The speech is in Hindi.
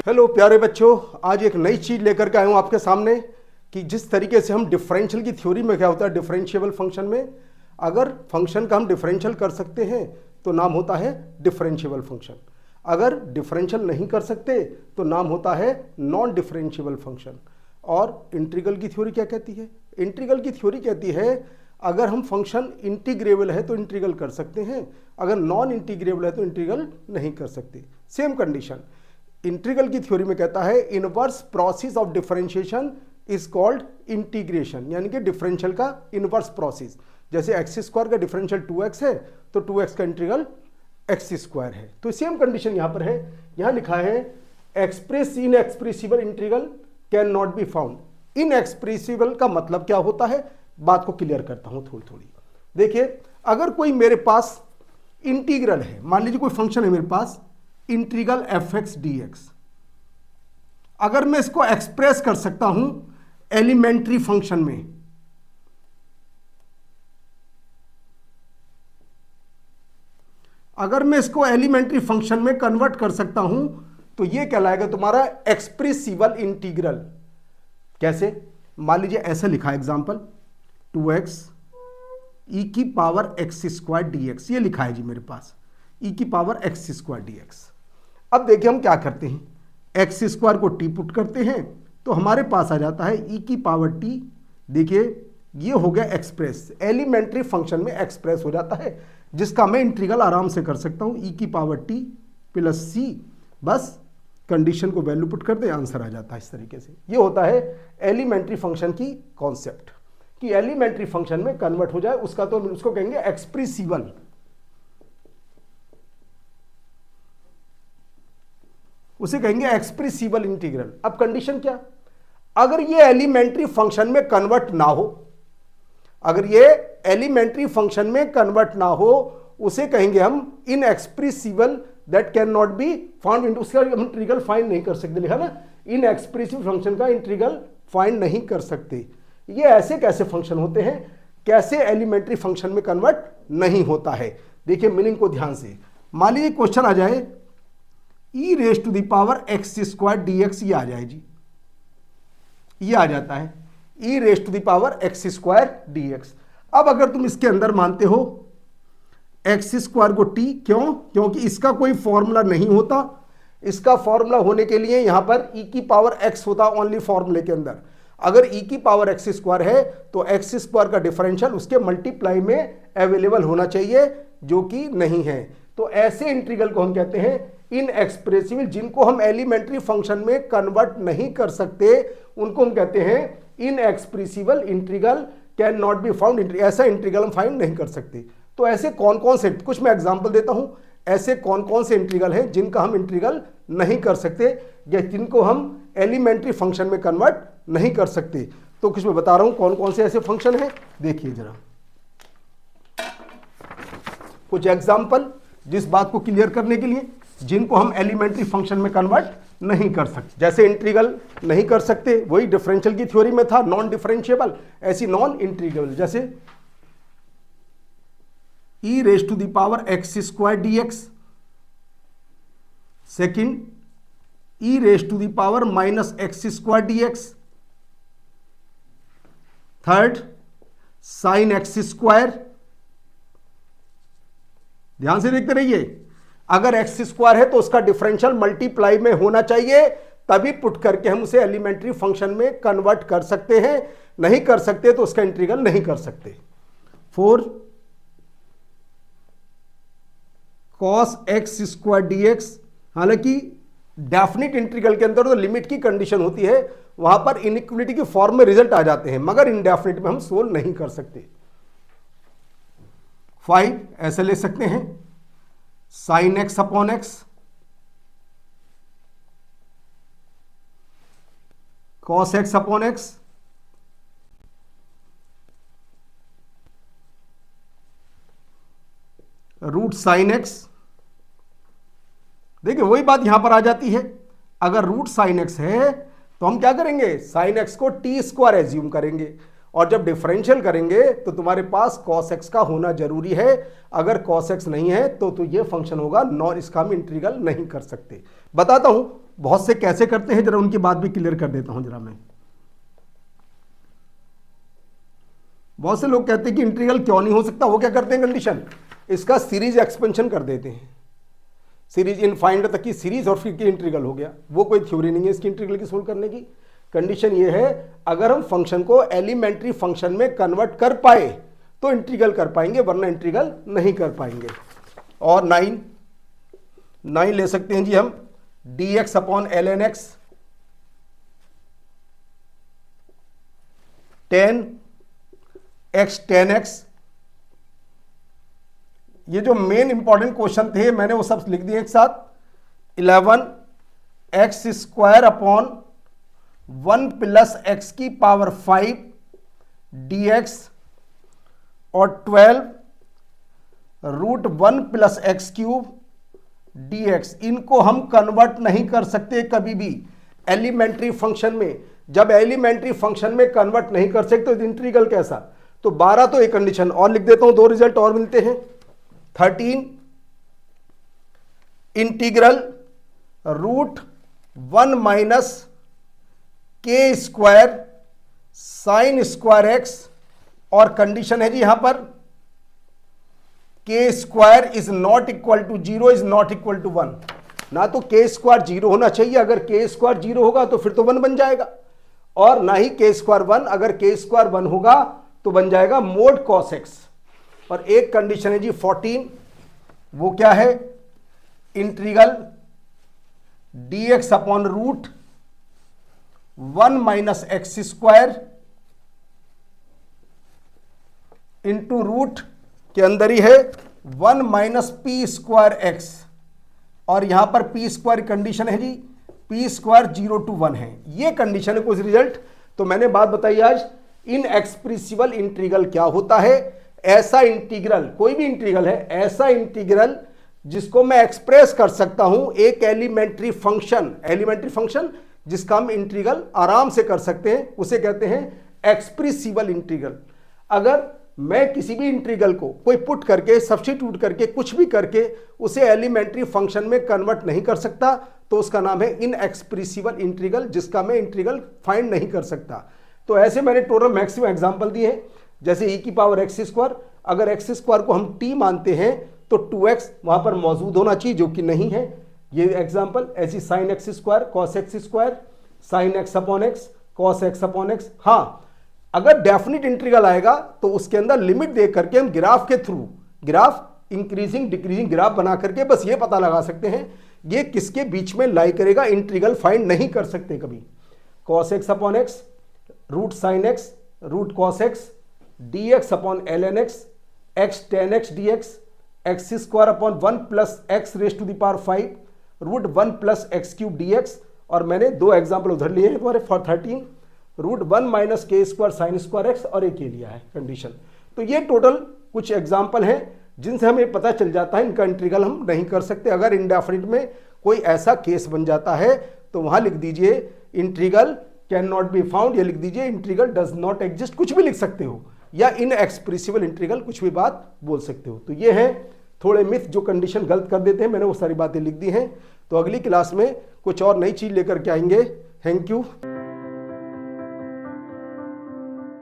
हेलो प्यारे बच्चों, आज एक नई चीज लेकर के आया हूं आपके सामने कि जिस तरीके से हम डिफरेंशियल की थ्योरी में क्या होता है, डिफरेंशिएबल फंक्शन में अगर फंक्शन का हम डिफरेंशियल कर सकते हैं तो नाम होता है डिफरेंशिएबल फंक्शन। अगर डिफरेंशियल नहीं कर सकते तो नाम होता है नॉन डिफरेंशिएबल फंक्शन। और इंटीग्रल की थ्योरी क्या कहती है? इंटीग्रल की थ्योरी कहती है अगर हम फंक्शन इंटीग्रेबल है तो इंटीग्रल कर सकते हैं, अगर नॉन इंटीग्रेबल है तो इंटीग्रल नहीं कर सकते। सेम कंडीशन इंटीग्रल की थ्योरी में कहता है inverse process of differentiation is called integration, यानी कि डिफरेंशियल का इनवर्स प्रोसेस। जैसे एक्स स्क्वायर का डिफरेंशियल 2x है तो 2x का इंटीग्रल एक्स स्क्वायर है। तो सेम कंडीशन यहां पर है, यहां लिखा है express in expressible integral can not be found. In expressible का मतलब क्या होता है, बात को क्लियर करता हूं थोड़ी थोड़ी। देखिए, अगर कोई मेरे पास इंटीग्रल है, मान लीजिए कोई फंक्शन है मेरे पास इंटीग्रल fx dx, अगर मैं इसको एक्सप्रेस कर सकता हूं एलिमेंट्री फंक्शन में, अगर मैं इसको एलिमेंट्री फंक्शन में कन्वर्ट कर सकता हूं तो यह कहलाएगा तुम्हारा एक्सप्रेसिबल इंटीग्रल। कैसे? मान लीजिए ऐसा लिखा है एग्जांपल 2x e की पावर x स्क्वायर dx, ये लिखा है जी मेरे पास e की पावर x स्क्वायर dx। अब देखिए हम क्या करते हैं, एक्स स्क्वायर को टी पुट करते हैं तो हमारे पास आ जाता है e की पावर टी। देखिए ये हो गया एक्सप्रेस, एलिमेंट्री फंक्शन में एक्सप्रेस हो जाता है, जिसका मैं इंटीग्रल आराम से कर सकता हूं e की पावर टी प्लस सी। बस कंडीशन को वैल्यू पुट कर दे, आंसर आ जाता है इस तरीके से। ये होता है एलिमेंट्री फंक्शन की कॉन्सेप्ट कि एलिमेंट्री फंक्शन में कन्वर्ट हो जाए, उसका तो उसको कहेंगे एक्सप्रेसिबल। उसे कहेंगे एक्सप्रेसिबल इंटीग्रल। अब कंडीशन क्या? अगर ये एलिमेंट्री फंक्शन में कन्वर्ट ना हो, अगर ये एलिमेंट्री फंक्शन में कन्वर्ट ना हो, उसे कहेंगे हम inexpressible, that can not be found in. उसका हम इंटीग्रल फाइंड नहीं कर सकते, लिखा ना, इनएक्सप्रेसिव फंक्शन का इंटीग्रल फाइंड नहीं कर सकते। ये ऐसे कैसे फंक्शन होते हैं, कैसे एलिमेंट्री फंक्शन में कन्वर्ट नहीं होता है? देखिए मीनिंग को ध्यान से। मान लीजिए क्वेश्चन आ जाए e raise to the power x square dx, ये आ जाए जी, ये आ जाता है e raise to the power x square dx। अब अगर तुम इसके अंदर मानते हो एक्स स्क्वायर को t, क्यों? क्योंकि इसका कोई फॉर्मूला नहीं होता, इसका फॉर्मूला होने के लिए यहां पर e की पावर x होता ओनली फॉर्मूले के अंदर। अगर e की पावर एक्स स्क्वायर है तो एक्स स्क्वायर का डिफरेंशियल उसके मल्टीप्लाई में अवेलेबल होना चाहिए, जो कि नहीं है। तो ऐसे इंटीग्रल को हम कहते हैं इनएक्सप्रेसिबल, जिनको हम एलिमेंट्री फंक्शन में कन्वर्ट नहीं कर सकते, उनको हम कहते हैं inexpressible integral can not be found. ऐसा इंटीग्रल हम फाइंड नहीं कर सकते। तो ऐसे कौन कौन से, कुछ मैं एग्जांपल देता हूं, ऐसे कौन कौन से इंटीग्रल हैं जिनका हम इंटीग्रल नहीं कर सकते या जिनको हम एलिमेंट्री फंक्शन में कन्वर्ट नहीं कर सकते। तो कुछ मैं बता रहा हूं कौन कौन से ऐसे फंक्शन हैं। देखिए जरा कुछ एग्जांपल जिस बात को क्लियर करने के लिए, जिनको हम एलिमेंट्री फंक्शन में कन्वर्ट नहीं कर सकते। जैसे इंटीग्रल नहीं कर सकते, वही डिफरेंशियल की थ्योरी में था, नॉन डिफरेंशिएबल, ऐसी नॉन इंटीग्रेबल। जैसे e raise to the power x square dx, second e raise to the power minus x square dx, third sine x square. ध्यान से देखते रहिए, अगर एक्स स्क्वायर है तो उसका डिफरेंशियल मल्टीप्लाई में होना चाहिए, तभी पुट करके हम उसे एलिमेंट्री फंक्शन में कन्वर्ट कर सकते हैं। नहीं कर सकते तो उसका इंटीग्रल नहीं कर सकते। Four cos x square dx, हालांकि डेफिनिट इंटीग्रल के अंदर तो लिमिट की कंडीशन होती है, वहां पर इनइक्वलिटी के फॉर्म में रिजल्ट आ जाते हैं, मगर इनडेफिनिट में हम सोल्व नहीं कर सकते। 5 ऐसे ले सकते हैं sine x upon x, cos x upon x, root sine x. देखिए वही बात यहां पर आ जाती है, अगर रूट साइन एक्स है तो हम क्या करेंगे, साइन एक्स को टी स्क्वायर एज्यूम करेंगे, और जब डिफरेंशियल करेंगे तो तुम्हारे पास cos x का होना जरूरी है। अगर cos x नहीं है तो ये फंक्शन होगा नॉन, इसका हम इंटीग्रल नहीं कर सकते। बताता हूं बहुत से कैसे करते हैं, जरा उनकी बात भी क्लियर कर देता हूं जरा मैं। बहुत से लोग कहते हैं कि इंटीग्रल क्यों नहीं हो सकता, वो क्या करते हैं कंडीशन, इसका सीरीज एक्सपेंशन कर देते हैं, सीरीज इनफाइनाइट तक की सीरीज और फिर इंटीग्रल हो गया। वो कोई थ्योरी नहीं है इसकी इंटीग्रल की सोल्व करने की। कंडीशन ये है अगर हम फंक्शन को एलिमेंट्री फंक्शन में कन्वर्ट कर पाए तो इंटीग्रल कर पाएंगे, वरना इंटीग्रल नहीं कर पाएंगे। और 9 ले सकते हैं जी हम, dx upon ln x, 10x tan x। ये जो मेन इंपॉर्टेंट क्वेश्चन थे मैंने वो सब लिख दिए एक साथ। 11x square upon 1 plus x की पावर 5 dx और 12 root 1 plus x cube dx। इनको हम कन्वर्ट नहीं कर सकते कभी भी एलिमेंट्री फंक्शन में। जब एलिमेंट्री फंक्शन में कन्वर्ट नहीं कर सकते तो इंटीग्रल कैसा, तो 12 तो एक कंडीशन और लिख देता हूं, 2 रिजल्ट और मिलते हैं। 13 integral root 1 minus k square sine square x, और कंडीशन है जी यहां पर k square is not equal to 0 is not equal to 1। ना तो के स्क्वायर 0 होना चाहिए, अगर के स्क्वायर 0 होगा तो फिर तो 1 बन जाएगा, और ना ही के स्क्वायर 1, अगर के स्क्वायर 1 होगा तो बन जाएगा मोड कॉस एक्स। और एक कंडीशन है जी 14, वो क्या है, integral dx upon root 1 minus x square into root के अंदर ही है 1 माइनस पी स्क्वायर एक्स, और यहां पर पी स्क्वायर कंडीशन है जी पी स्क्वायर 0 to 1 है। ये कंडीशन है कुछ रिजल्ट। तो मैंने बात बताई आज इनएक्सप्रेसिबल इंटीग्रल क्या होता है। ऐसा इंटीग्रल, कोई भी इंटीग्रल है, ऐसा इंटीग्रल जिसको मैं एक्सप्रेस कर सकता हूं एक एलिमेंट्री फंक्शन जिसका हम इंटीग्रल आराम से कर सकते हैं, उसे कहते हैं एक्सप्रेसिबल इंटीग्रल। अगर मैं किसी भी इंटीग्रल को कोई पुट करके, सब्स्टिट्यूट करके, कुछ भी करके उसे एलिमेंट्री फंक्शन में कन्वर्ट नहीं कर सकता तो उसका नाम है इनएक्सप्रेसिबल इंटीग्रल, जिसका मैं इंटीग्रल फाइंड नहीं कर सकता। तो ऐसे मैंने टोटल मैक्सिमम एग्जांपल दिए हैं, जैसे e की पावर एक्स स्क्वायर, अगर एक्स स्क्वायर को हम t मानते हैं तो 2x वहां पर मौजूद होना चाहिए, जो कि नहीं है। ये एग्जांपल, ऐसी sign x square cos x square sine x upon x cos x upon x. हाँ, अगर डेफिनिट इंटीग्रल आएगा तो उसके अंदर लिमिट दे करके हम ग्राफ के through, graph increasing decreasing graph बना करके बस ये पता लगा सकते हैं ये किसके बीच में लाई करेगा, इंटीग्रल फाइंड नहीं कर सकते कभी। Cos x upon x root sine x root cos x dx upon ln x x tan x dx x square upon 1 plus x raise to the power 5 root 1 plus x cube dx। और मैंने 2 एग्जाम्पल उधर लिए हैं तुम्हारे for 13 root 1 minus k square sine square x, और एक ये लिया है कंडीशन। तो ये टोटल कुछ एग्जाम्पल हैं जिनसे हमें पता चल जाता है इनका इंटीग्रल हम नहीं कर सकते। अगर इंडेफिनिट में कोई ऐसा केस बन जाता है तो वहां लिख दीजिए integral can not be found, या लिख दीजिए इंटीग्रल डज नॉट एग्जिस्ट, कुछ भी लिख सकते हो, या इनएक्सप्रेसिबल इंटीग्रल कुछ भी बात बोल सकते हो। तो ये है थोड़े मिथ जो कंडीशन गलत कर देते हैं, मैंने वो सारी बातें लिख दी हैं। तो अगली क्लास में कुछ और नई चीज लेकर के आएंगे। Thank you.